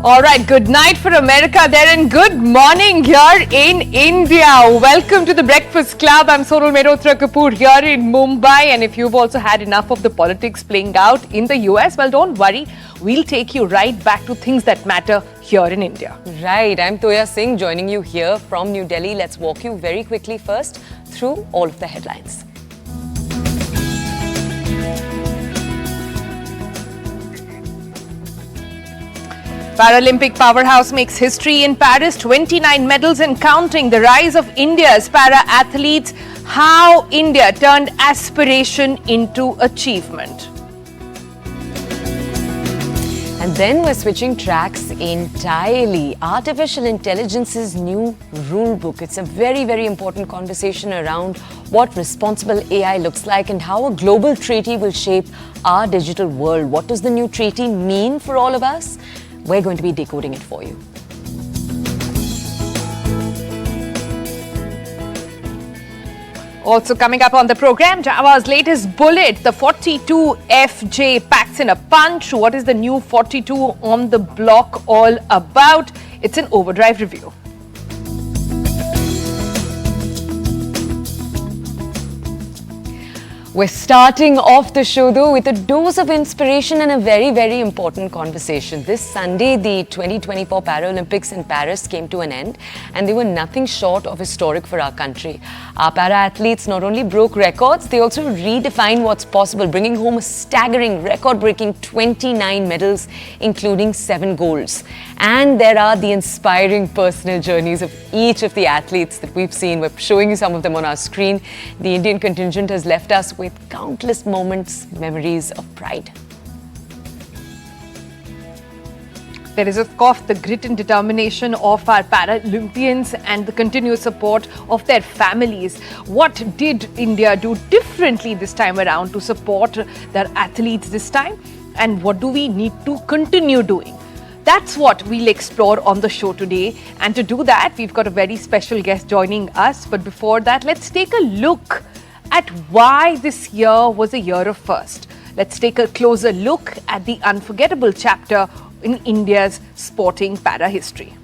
All right, good night for America there and good morning here in India. Welcome to the Breakfast Club. I'm Sonal Mehrotra Kapoor here in Mumbai. And if you've also had enough of the politics playing out in the US, well, don't worry. We'll take you right back to things that matter here in India. Right. I'm Toya Singh joining you here from New Delhi. Let's walk you very quickly first through all of the headlines. Paralympic powerhouse makes history in Paris, 29 medals and counting. The rise of India's para-athletes, how India turned aspiration into achievement. And then we're switching tracks entirely. Artificial Intelligence's new rule book. It's a very, very important conversation around what responsible AI looks like and how a global treaty will shape our digital world. What does the new treaty mean for all of us? We're going to be decoding it for you. Also coming up on the program, Java's latest bullet, the 42FJ packs in a punch. What is the new 42 on the block all about? It's an overdrive review. We're starting off the show though with a dose of inspiration and a very, very important conversation. This Sunday, the 2024 Paralympics in Paris came to an end and they were nothing short of historic for our country. Our para-athletes not only broke records, they also redefined what's possible, bringing home a staggering record-breaking 29 medals, including 7 golds. And there are the inspiring personal journeys of each of the athletes that we've seen. We're showing you some of them on our screen. The Indian contingent has left us with countless moments, memories of pride. There is, of course, the grit and determination of our Paralympians and the continuous support of their families. What did India do differently this time around to support their athletes this time? And what do we need to continue doing? That's what we'll explore on the show today. And to do that, we've got a very special guest joining us. But before that, let's take a look at why this year was a year of first. Let's take a closer look at the unforgettable chapter in India's sporting para history.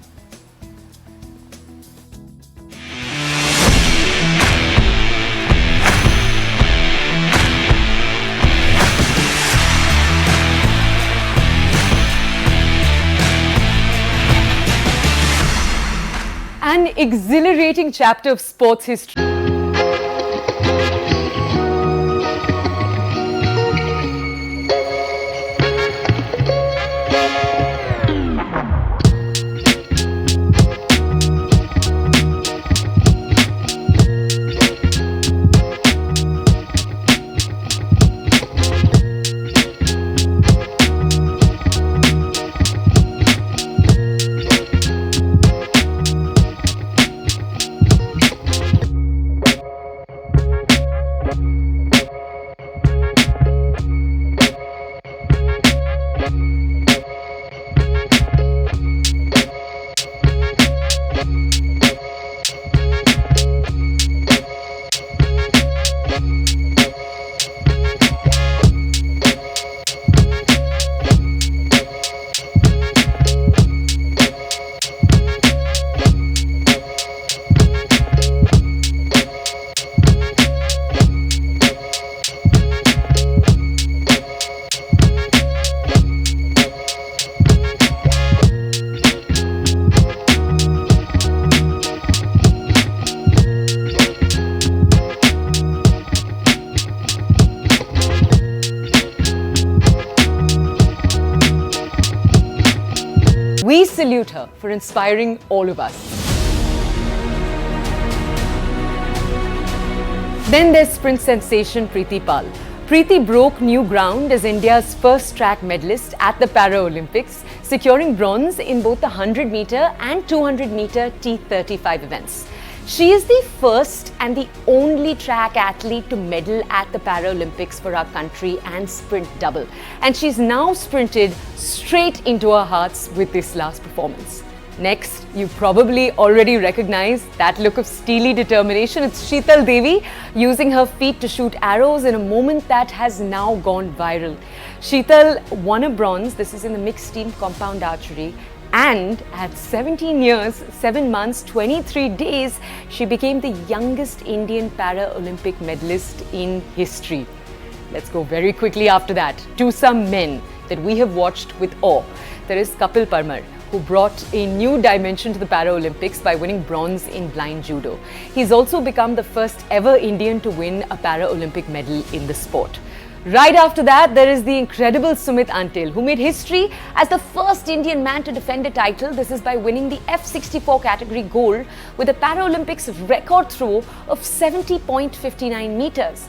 An exhilarating chapter of sports history. We salute her for inspiring all of us. Then there's sprint sensation Preeti Pal. Preeti broke new ground as India's first track medalist at the Paralympics, securing bronze in both the 100-meter and 200-meter T35 events. She is the first and the only track athlete to medal at the Paralympics for our country and sprint double. And she's now sprinted straight into our hearts with this last performance. Next, you probably already recognize that look of steely determination. It's Sheetal Devi using her feet to shoot arrows in a moment that has now gone viral. Sheetal won a bronze, this is in the mixed team compound archery, And at 17 years, 7 months, 23 days, she became the youngest Indian Paralympic medalist in history. Let's go very quickly after that to some men that we have watched with awe. There is Kapil Parmar, who brought a new dimension to the Paralympics by winning bronze in blind judo. He's also become the first ever Indian to win a Paralympic medal in the sport. Right after that, there is the incredible Sumit Antil, who made history as the first Indian man to defend a title. This is by winning the F64 category gold with a Paralympics record throw of 70.59 meters.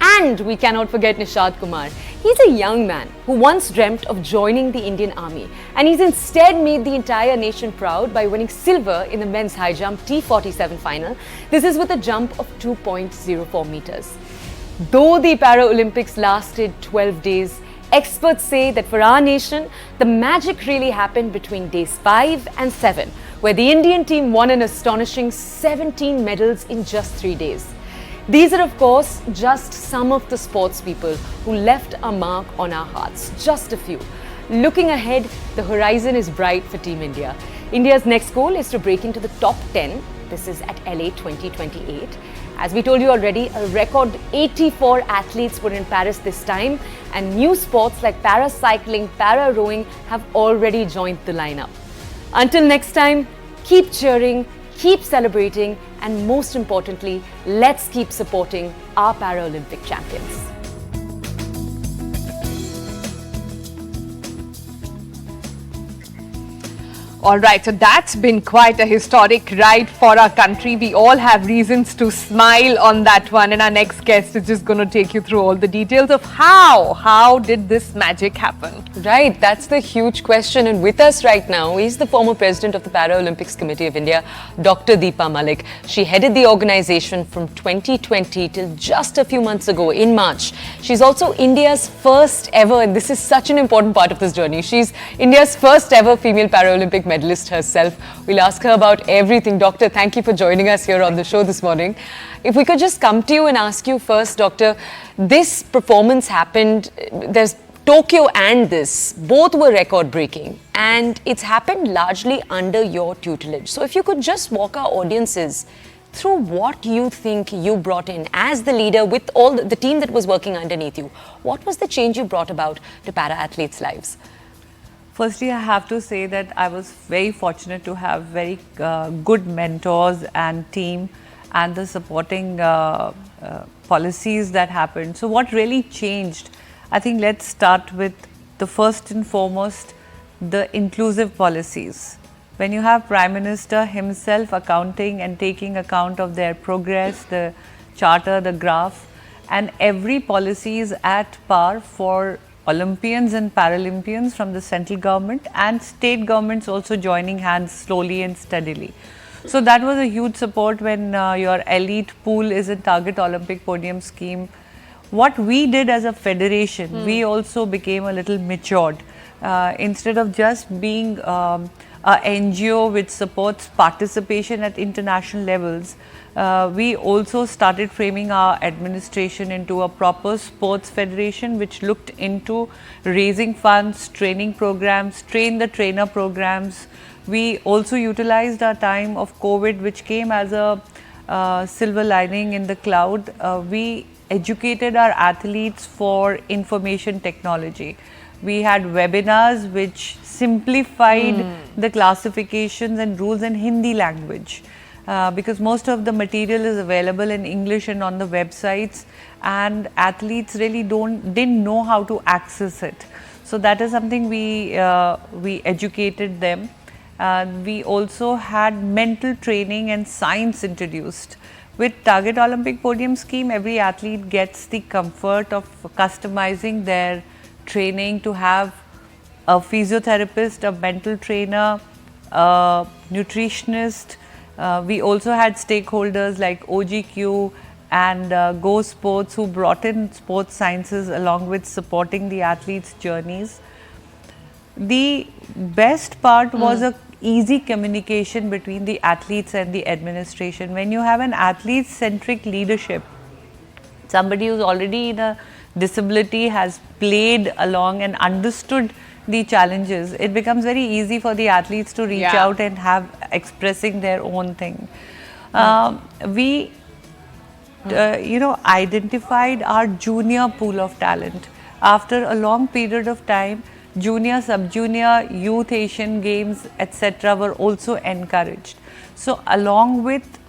And we cannot forget Nishad Kumar. He's a young man who once dreamt of joining the Indian Army, and he's instead made the entire nation proud by winning silver in the men's high jump T47 final. This is with a jump of 2.04 meters. Though the Paralympics lasted 12 days, experts say that for our nation, the magic really happened between days 5 and 7, where the Indian team won an astonishing 17 medals in just 3 days. These are, of course, just some of the sports people who left a mark on our hearts, just a few. Looking ahead, the horizon is bright for Team India. India's next goal is to break into the top 10. This is at LA 2028. As we told you already, a record 84 athletes were in Paris this time, and new sports like paracycling, para-rowing have already joined the lineup. Until next time, keep cheering, keep celebrating, and most importantly, let's keep supporting our Paralympic champions. All right, so that's been quite a historic ride for our country. We all have reasons to smile on that one. And our next guest is just going to take you through all the details of how did this magic happen? Right, that's the huge question. And with us right now is the former president of the Paralympics Committee of India, Dr. Deepa Malik. She headed the organization from 2020 till just a few months ago in March. She's also India's first ever, and this is such an important part of this journey, she's India's first ever female Paralympic medalist herself. We'll ask her about everything. Doctor, thank you for joining us here on the show this morning. If we could just come to you and ask you first, Doctor, this performance happened, there's Tokyo and this, both were record breaking, and it's happened largely under your tutelage. So if you could just walk our audiences through what you think you brought in as the leader with all the team that was working underneath you. What was the change you brought about to para-athletes' lives? Firstly, I have to say that I was very fortunate to have very good mentors and team and the supporting policies that happened. So what really changed? I think let's start with the first and foremost, the inclusive policies. When you have Prime Minister himself accounting and taking account of their progress, the charter, the graph, and every policy is at par for Olympians and Paralympians from the central government and state governments also joining hands slowly and steadily. So that was a huge support when your elite pool is a target Olympic podium scheme. What we did as a federation, we also became a little matured. Instead of just being a NGO which supports participation at international levels, we also started framing our administration into a proper sports federation which looked into raising funds, training programs, train the trainer programs. We also utilized our time of COVID, which came as a silver lining in the cloud. We educated our athletes for information technology. We had webinars which simplified the classifications and rules in Hindi language. Because most of the material is available in English and on the websites, and athletes really didn't know how to access it. So that is something we educated them. We also had mental training and science introduced. With Target Olympic Podium Scheme, every athlete gets the comfort of customizing their training to have a physiotherapist, a mental trainer, a nutritionist. We also had stakeholders like OGQ and Go Sports who brought in sports sciences along with supporting the athletes' journeys. The best part was a easy communication between the athletes and the administration. When you have an athlete-centric leadership, somebody who's already in a disability has played along and understood the challenges, it becomes very easy for the athletes to reach out and have expressing their own thing. We identified our junior pool of talent. After a long period of time, junior, sub-junior, youth Asian Games, etc. were also encouraged. So along with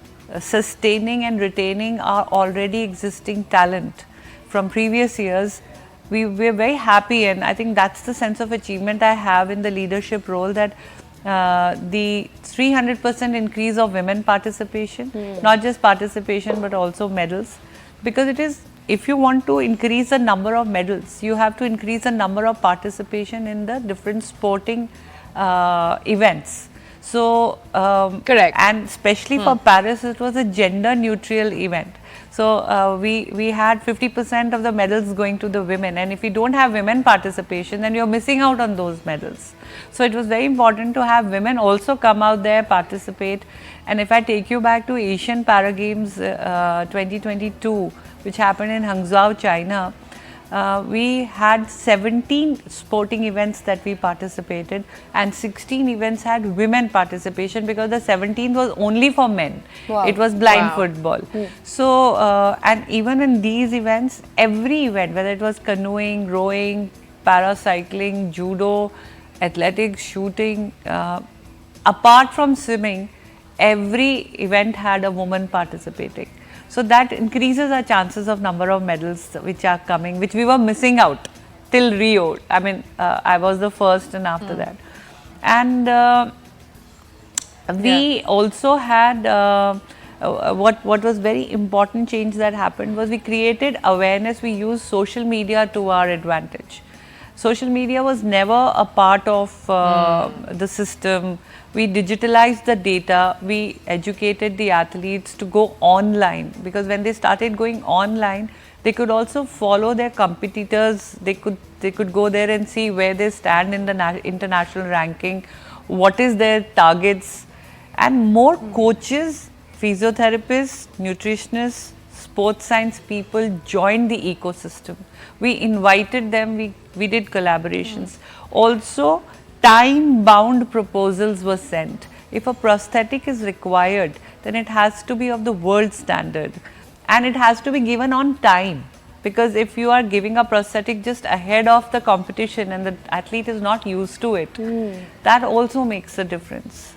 sustaining and retaining our already existing talent from previous years, we were very happy, and I think that's the sense of achievement I have in the leadership role, that the 300% increase of women participation, not just participation but also medals, because it is, if you want to increase the number of medals, you have to increase the number of participation in the different sporting events. So, correct. And especially for Paris, it was a gender neutral event. So, we had 50% of the medals going to the women, and if you don't have women participation, then you're missing out on those medals. So, it was very important to have women also come out there, participate. And if I take you back to Asian Para Games 2022, which happened in Hangzhou, China, we had 17 sporting events that we participated, and 16 events had women participation, because the 17th was only for men. Wow. It was blind football. So, and even in these events, every event, whether it was canoeing, rowing, paracycling, judo, athletics, shooting, apart from swimming, every event had a woman participating. So that increases our chances of number of medals which are coming, which we were missing out till Rio. I mean, I was the first, and after that. And we also had, what was very important change that happened was we created awareness. We used social media to our advantage. Social media was never a part of the system. We digitalized the data. We educated the athletes to go online, because when they started going online, they could also follow their competitors. They could go there and see where they stand in the international ranking, what is their targets, and more coaches, physiotherapists, nutritionists, sports science people joined the ecosystem. We invited them, we did collaborations. Also, time-bound proposals were sent. If a prosthetic is required, then it has to be of the world standard, and it has to be given on time, because if you are giving a prosthetic just ahead of the competition and the athlete is not used to it, that also makes a difference.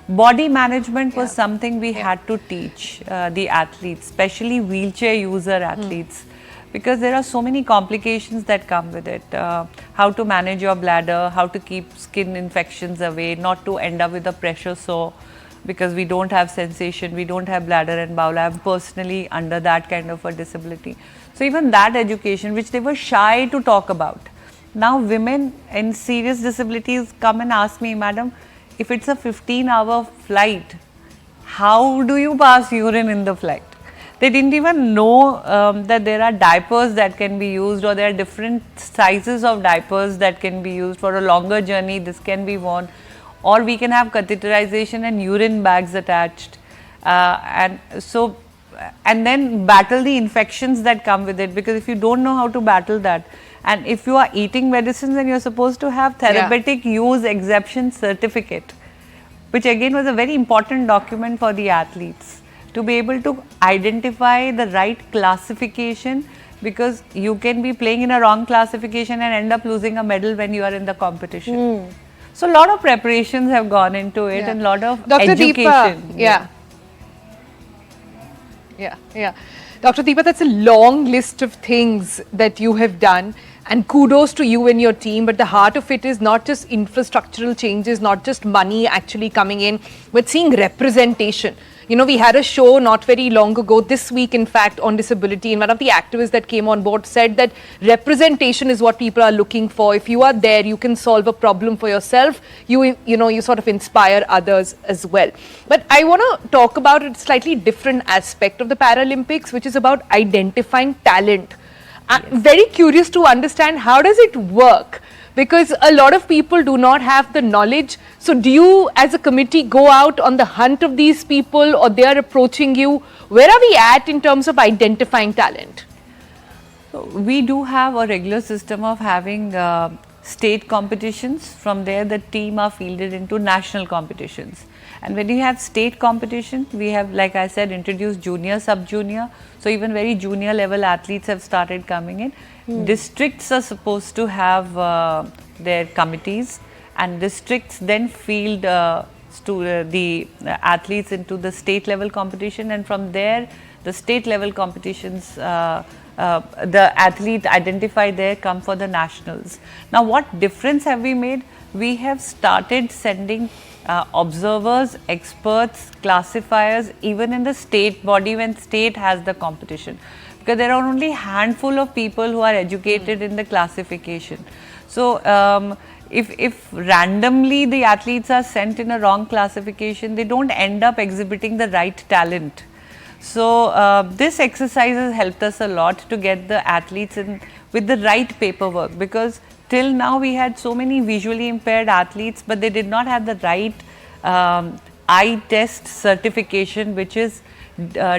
Body management was something we had to teach the athletes, especially wheelchair user athletes, because there are so many complications that come with it. How to manage your bladder, how to keep skin infections away, not to end up with a pressure sore, because we don't have sensation, we don't have bladder and bowel. I am personally under that kind of a disability. So even that education, which they were shy to talk about. Now women in serious disabilities come and ask me, madam, if it's a 15-hour flight, how do you pass urine in the flight? They didn't even know that there are diapers that can be used, or there are different sizes of diapers that can be used for a longer journey. This can be worn, or we can have catheterization and urine bags attached, and then battle the infections that come with it, because if you don't know how to battle that, and if you are eating medicines, then you are supposed to have therapeutic use exemption certificate, which again was a very important document for the athletes to be able to identify the right classification, because you can be playing in a wrong classification and end up losing a medal when you are in the competition. So a lot of preparations have gone into it, and a lot of Dr. education. Deepa, Dr. Deepa, that's a long list of things that you have done, and kudos to you and your team, but the heart of it is not just infrastructural changes, not just money actually coming in, but seeing representation. You know, we had a show not very long ago, this week in fact, on disability, and one of the activists that came on board said that representation is what people are looking for. If you are there, you can solve a problem for yourself, you sort of inspire others as well. But I want to talk about a slightly different aspect of the Paralympics, which is about identifying talent. I'm very curious to understand, how does it work? Because a lot of people do not have the knowledge. So do you as a committee go out on the hunt of these people, or they are approaching you? Where are we at in terms of identifying talent? So we do have a regular system of having state competitions. From there, the team are fielded into national competitions. And when you have state competition, we have, like I said, introduced junior, sub-junior. So even very junior level athletes have started coming in. Districts are supposed to have their committees, and districts then field the athletes into the state level competition, and from there the state level competitions, the athlete identified there come for the nationals. Now what difference have we made? We have started sending observers, experts, classifiers even in the state body when state has the competition, because there are only handful of people who are educated in the classification. So if randomly the athletes are sent in a wrong classification, they don't end up exhibiting the right talent. So this exercise has helped us a lot to get the athletes in with the right paperwork, because till now we had so many visually impaired athletes, but they did not have the right eye test certification, which is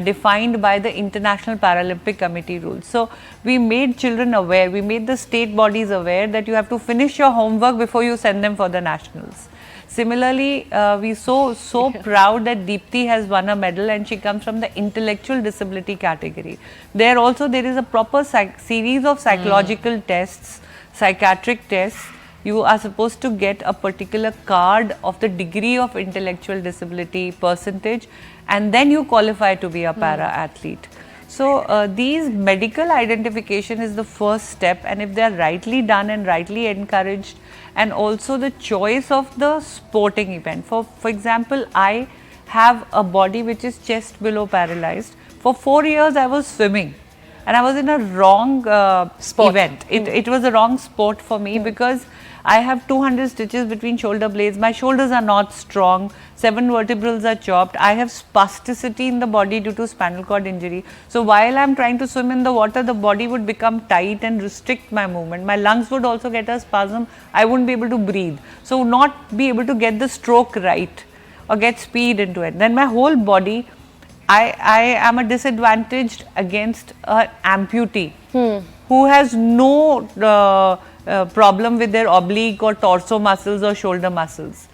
defined by the International Paralympic Committee rules. So we made children aware, we made the state bodies aware that you have to finish your homework before you send them for the nationals. Similarly, we so proud that Deepti has won a medal, and she comes from the intellectual disability category. There also there is a proper series of psychological tests, psychiatric tests. You are supposed to get a particular card of the degree of intellectual disability percentage, and then you qualify to be a para athlete. So these medical identification is the first step, and if they are rightly done and rightly encouraged, and also the choice of the sporting event. For example, I have a body which is chest below paralyzed. For 4 years I was swimming, and I was in a wrong event. It was a wrong sport for me, because I have 200 stitches between shoulder blades. My shoulders are not strong. 7 vertebrals are chopped. I have spasticity in the body due to spinal cord injury. So while I am trying to swim in the water, the body would become tight and restrict my movement. My lungs would also get a spasm. I wouldn't be able to breathe. So not be able to get the stroke right or get speed into it. Then my whole body, I am a disadvantaged against an amputee who has no problem with their oblique or torso muscles or shoulder muscles.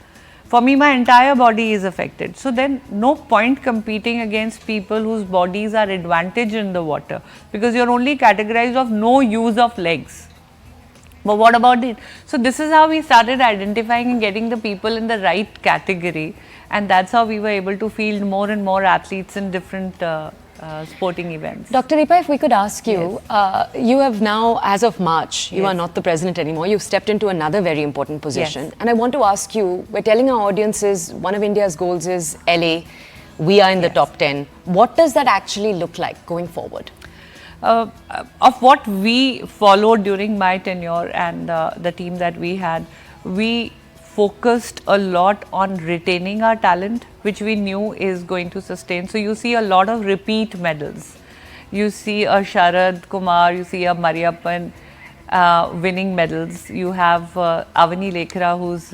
For me, my entire body is affected. So then no point competing against people whose bodies are advantaged in the water, because you are only categorized of no use of legs. But what about it? So this is how we started identifying and getting the people in the right category, and that's how we were able to field more and more athletes in different sporting events. Dr. Deepa, if we could ask you, you have now, as of March, you are not the president anymore. You've stepped into another very important position. Yes. And I want to ask you, we're telling our audiences one of India's goals is LA. We are in the top 10. What does that actually look like going forward? Of what we followed during my tenure and the team that we had, we focused a lot on retaining our talent, which we knew is going to sustain. So you see a lot of repeat medals. You see a Sharad Kumar, you see a Mariappan winning medals. You have Avani Lekhara, who's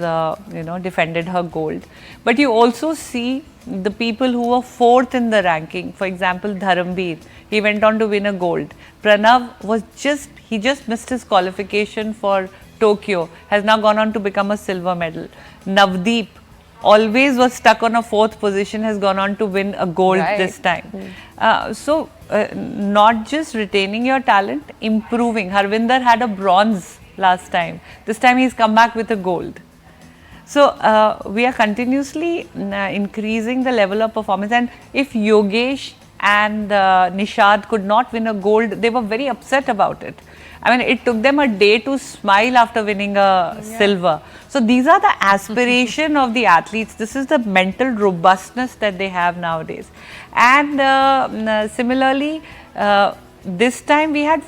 defended her gold. But you also see the people who were 4th in the ranking. For example, Dharamveer, he went on to win a gold. Pranav was just missed his qualification for Tokyo, has now gone on to become a silver medal. Navdeep always was stuck on a 4th position, has gone on to win a gold this time. So not just retaining your talent, improving. Harvinder had a bronze last time. This time he's come back with a gold. So we are continuously increasing the level of performance. And if Yogesh and Nishad could not win a gold, they were very upset about it. I mean, it took them a day to smile after winning a silver. So these are the aspiration of the athletes. This is the mental robustness that they have nowadays. And similarly, this time we had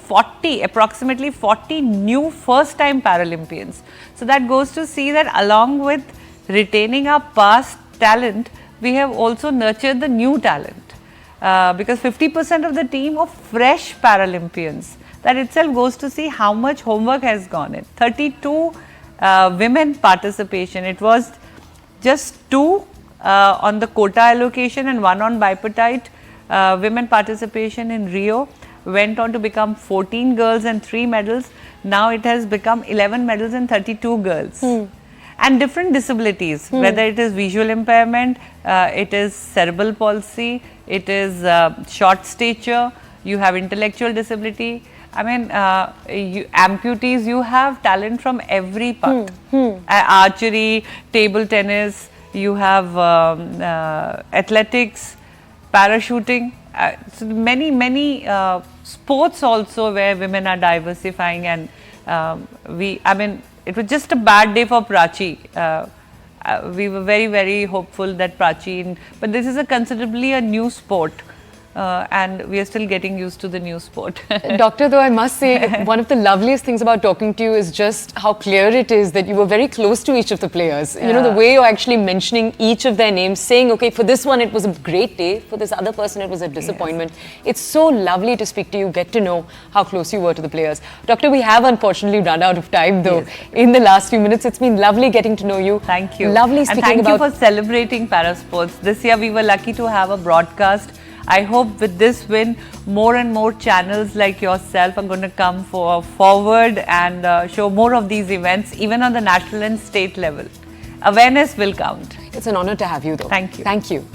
approximately 40 new first-time Paralympians. So that goes to see that along with retaining our past talent, we have also nurtured the new talent. Because 50% of the team are fresh Paralympians. That itself goes to see how much homework has gone in. 32 women participation. It was just 2 on the quota allocation and 1 on bipartite. Women participation in Rio went on to become 14 girls and 3 medals. Now it has become 11 medals and 32 girls. And different disabilities, whether it is visual impairment, it is cerebral palsy, it is short stature, you have intellectual disability. I mean, amputees, you have talent from every part. Archery, table tennis, you have athletics, parachuting, so many sports also where women are diversifying, and I mean, it was just a bad day for Prachi. We were very hopeful that Prachi, but this is a considerably a new sport. And we are still getting used to the new sport. Doctor, though, I must say, one of the loveliest things about talking to you is just how clear it is that you were very close to each of the players. You know, the way you're actually mentioning each of their names, saying, okay, for this one it was a great day, for this other person it was a disappointment. Yes. It's so lovely to speak to you, get to know how close you were to the players. Doctor, we have unfortunately run out of time though. Yes. In the last few minutes, it's been lovely getting to know you. Thank you. Lovely speaking and thank you for celebrating parasports. This year we were lucky to have a broadcast. I hope with this win, more and more channels like yourself are going to come forward and show more of these events, even on the national and state level. Awareness will count. It's an honor to have you though. Thank you. Thank you.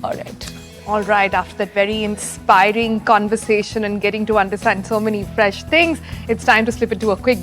All right. All right, after that very inspiring conversation and getting to understand so many fresh things, it's time to slip into a quick